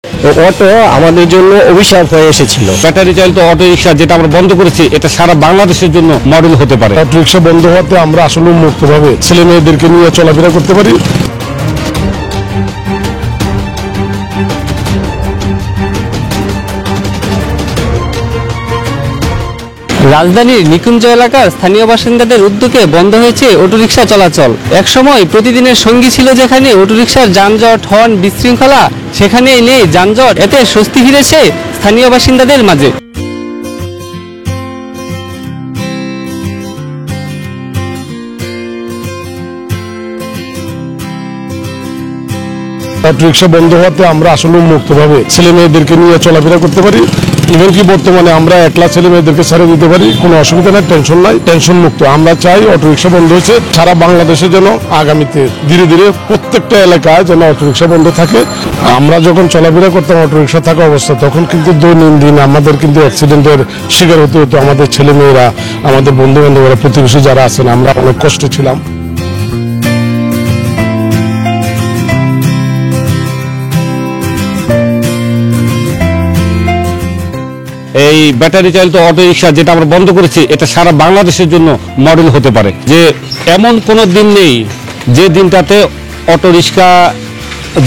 Auto আমাদের জন্য অভিশাপ হয়ে এসেছিল। ব্যাটারি চালিত অটো রিক্সা যেটা আমরা বন্ধ করেছি, এটা সারা বাংলাদেশের জন্য মডেল হতে পারে। অটো রিক্সা বন্ধ হওয়াতে আমরা আসলে মুক্তভাবে ছেলে মেয়েদেরকে নিয়ে চলাফেরা করতে পারি। রাজধানীর নিকুঞ্জ এলাকার স্থানীয় বাসিন্দাদের উদ্যোগে বন্ধ হয়েছে অটোরিকশা চলাচল। একসময় প্রতিদিনের সঙ্গী ছিল যেখানে অটোরিকশার যানজট, হর্ন, বিশৃঙ্খলা, সেখানেই নেই যানজট। এতে স্বস্তি ফিরেছে স্থানীয় বাসিন্দাদের মাঝে। অটো রিক্সা বন্ধ হওয়াতে আমরা আসলে মুক্তভাবে ছেলে মেয়েদেরকে নিয়ে চলাফেরা করতে পারি। এমনকি বর্তমানে আমরা একলা ছেলে মেয়েদেরকে ছেড়ে দিতে পারি, কোনো অসুবিধা নাই, টেনশন নাই, টেনশন মুক্ত। আমরা চাই অটো রিক্সা বন্ধ হয়েছে সারা বাংলাদেশে যেন আগামীতে ধীরে ধীরে প্রত্যেকটা এলাকায় যেন অটো রিক্সা বন্ধ থাকে। আমরা যখন চলাফেরা করতাম অটো রিক্সা থাকা অবস্থা, তখন কিন্তু দৈনন্দিন আমাদের কিন্তু অ্যাক্সিডেন্টের শিকার হতে হতো। আমাদের ছেলে মেয়েরা, আমাদের বন্ধু বান্ধবরা, প্রতিবেশী যারা আছেন, আমরা অনেক কষ্টে ছিলাম। এই ব্যাটারি চালিত অটো রিক্সা যেটা আমরা বন্ধ করেছি, এটা সারা বাংলাদেশের জন্য মডেল হতে পারে। যে এমন কোনো দিন নেই যে দিনটাতে অটো রিক্সা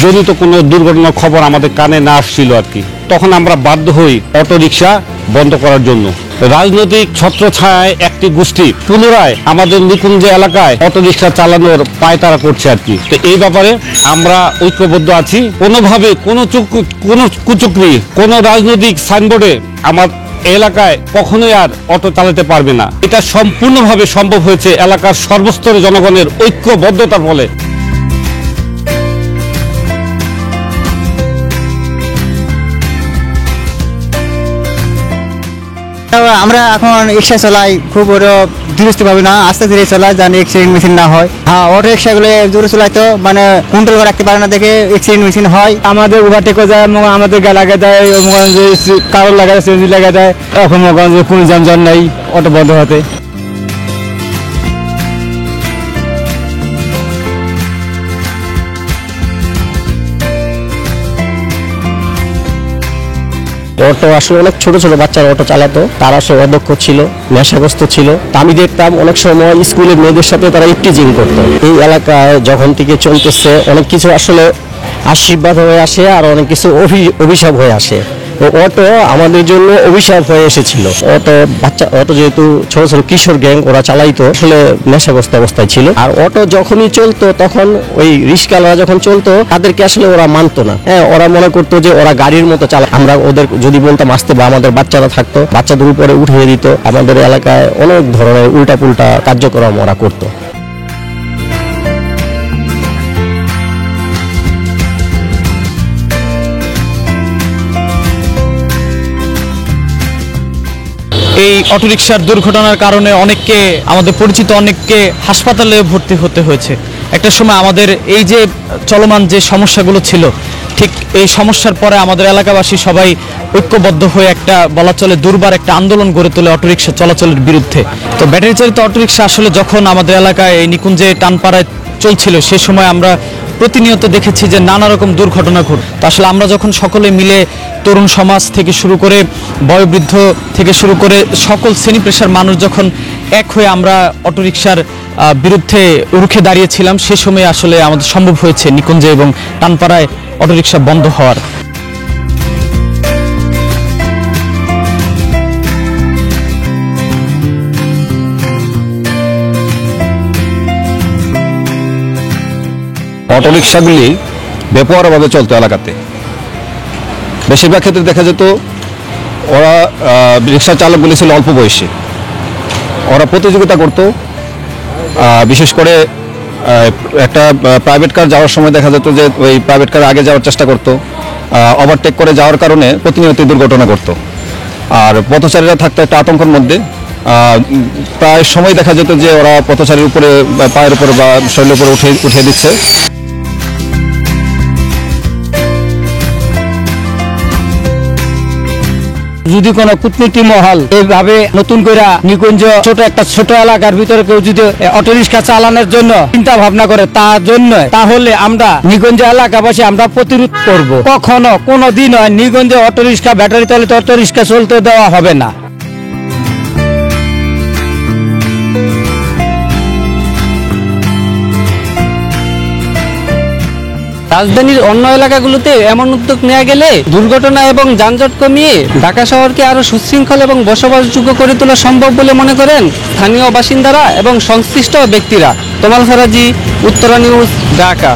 জনিত কোনো দুর্ঘটনার খবর আমাদের কানে না আসছিল আর কি। তখন আমরা বাধ্য হই অটো রিক্সা বন্ধ করার জন্য। রাজনৈতিক ছত্রছায়ায় একটি গোষ্ঠী পুনরায় আমাদের নিকুঞ্জ এলাকায় অটো রিক্সা চালানোর পায়তারা করছে আর কি। তো এই ব্যাপারে আমরা ঐক্যবদ্ধ আছি। কোনোভাবে কোনো কুচক্রি, কোনো রাজনৈতিক সাইনবোর্ডে আমার এলাকায় কখনোই আর অটো চালাতে পারবে না। এটা সম্পূর্ণভাবে সম্ভব হয়েছে এলাকার সর্বস্তরের জনগণের ঐক্যবদ্ধতার ফলে। আমরা এখন রিক্সা চালাই, খুব ধীরস্থ ভাবে না, আস্তে ধীরে চালাই, জানি অ্যাক্সিডেন্ট মেশিন না হয়। হ্যাঁ, অটো রিক্সাগুলো জোরে চালাই তো মানে কন্ট্রোল করে রাখতে পারে না, দেখে অ্যাক্সিডেন্ট মেশিন হয়। আমাদের ওভারটেকও যায়, আমাদের লাগা যায়, কারোর লাগা যায়, সিএনজি লাগা যায়। এখন কোনো যানজট নাই অটো বন্ধ হতে। অটো আসলে অনেক ছোট ছোট বাচ্চারা অটো চালাতো, তারা আসলে অদক্ষ ছিল, নেশাগ্রস্ত ছিল। আমি দেখতাম অনেক সময় স্কুলের মেয়েদের সাথে তারা ইফটিজিং করতো। এই এলাকায় যখন থেকে চলতেছে অনেক কিছু আসলে আশীর্বাদ হয়ে আসে, আর অনেক কিছু অভিশাপ হয়ে আসে। অটো আমাদের জন্য অভিশাপ হয়ে এসেছিল। অটো যেহেতু ছোট ছোট কিশোর গ্যাং ওরা চালাইতো, আসলে নেশাগ্রস্ত অবস্থায় ছিল। আর অটো যখনই চলতো তখন ওই রিক্সাওয়ালারা যখন চলতো তাদেরকে আসলে ওরা মানতো না। হ্যাঁ, ওরা মনে করতো যে ওরা গাড়ির মতো চালায়। আমরা ওদের যদি বলতাম আসতে, বা আমাদের বাচ্চারা থাকতো, বাচ্চাদের উপরে উঠিয়ে দিত। আমাদের এলাকায় অনেক ধরনের উল্টা পুল্টা কার্যক্রম ওরা করতো। এই অটোরিকশার দুর্ঘটনার কারণে অনেককে, আমাদের পরিচিত অনেককে হাসপাতালে ভর্তি হতে হয়েছে। একটা সময় আমাদের এই যে চলমান যে সমস্যাগুলো ছিল, ঠিক এই সমস্যার পরে আমাদের এলাকাবাসী সবাই ঐক্যবদ্ধ হয়ে একটা বলা চলে দুর্বার একটা আন্দোলন গড়ে তোলে অটোরিকশা চলাচলের বিরুদ্ধে। তো ব্যাটারি চালিত অটোরিকশা আসলে যখন আমাদের এলাকায় এই নিকুঞ্জে টানপাড়ায় চলছিল, সে সময় আমরা প্রতিনিয়ত দেখেছি যে নানা রকম দুর্ঘটনা ঘটে। তো আসলে আমরা যখন সকলে মিলে, তরুণ সমাজ থেকে শুরু করে বয়োবৃদ্ধ থেকে শুরু করে সকল শ্রেণী পেশার মানুষ যখন এক হয়ে আমরা অটোরিকশার বিরুদ্ধে রুখে দাঁড়িয়েছিলাম, সে সময় আসলে আমাদের সম্ভব হয়েছে নিকুঞ্জে এবং টানপাড়ায় অটোরিকশা বন্ধ হওয়ার। অটোরিকশাগুলি বেপরোয়াভাবে চলতো এলাকাতে। বেশিরভাগ ক্ষেত্রে দেখা যেত ওরা রিক্সা চালকগুলি ছিল অল্প বয়সী। ওরা প্রতিযোগিতা করত। বিশেষ করে একটা প্রাইভেট কার যাওয়ার সময় দেখা যেত যে ওই প্রাইভেট কার আগে যাওয়ার চেষ্টা করতো, ওভারটেক করে যাওয়ার কারণে প্রতিনিয়ত দুর্ঘটনা করত। আর পথচারীরা থাকতো একটা আতঙ্কের মধ্যে। প্রায় সময় দেখা যেত যে ওরা পথচারীর উপরে, পায়ের উপরে বা শরীরের উপরে উঠিয়ে দিচ্ছে। যদি কোনো কূটনীতি মহল এইভাবে নতুন করে নিকুঞ্জ ছোট এলাকার ভিতরে কেউ যদি অটোরিক্সা চালানোর জন্য চিন্তা ভাবনা করে তার জন্য, তাহলে আমরা নিকুঞ্জ এলাকাবাসী আমরা প্রতিরোধ করব। কখনো কোনো দিন নিকুঞ্জে অটোরিক্সা ব্যাটারি চালিত অটোরিক্সা চলতে দেওয়া হবে না। রাজধানীর অন্য এলাকাগুলোতে এমন উদ্যোগ নেওয়া গেলে দুর্ঘটনা এবং যানজট কমিয়ে ঢাকা শহরকে আরো সুশৃঙ্খল এবং বসবাসযোগ্য করে তোলা সম্ভব বলে মনে করেন স্থানীয় বাসিন্দারা এবং সংশ্লিষ্ট ব্যক্তিরা। তমাল ফরাজি, উত্তরা নিউজ, ঢাকা।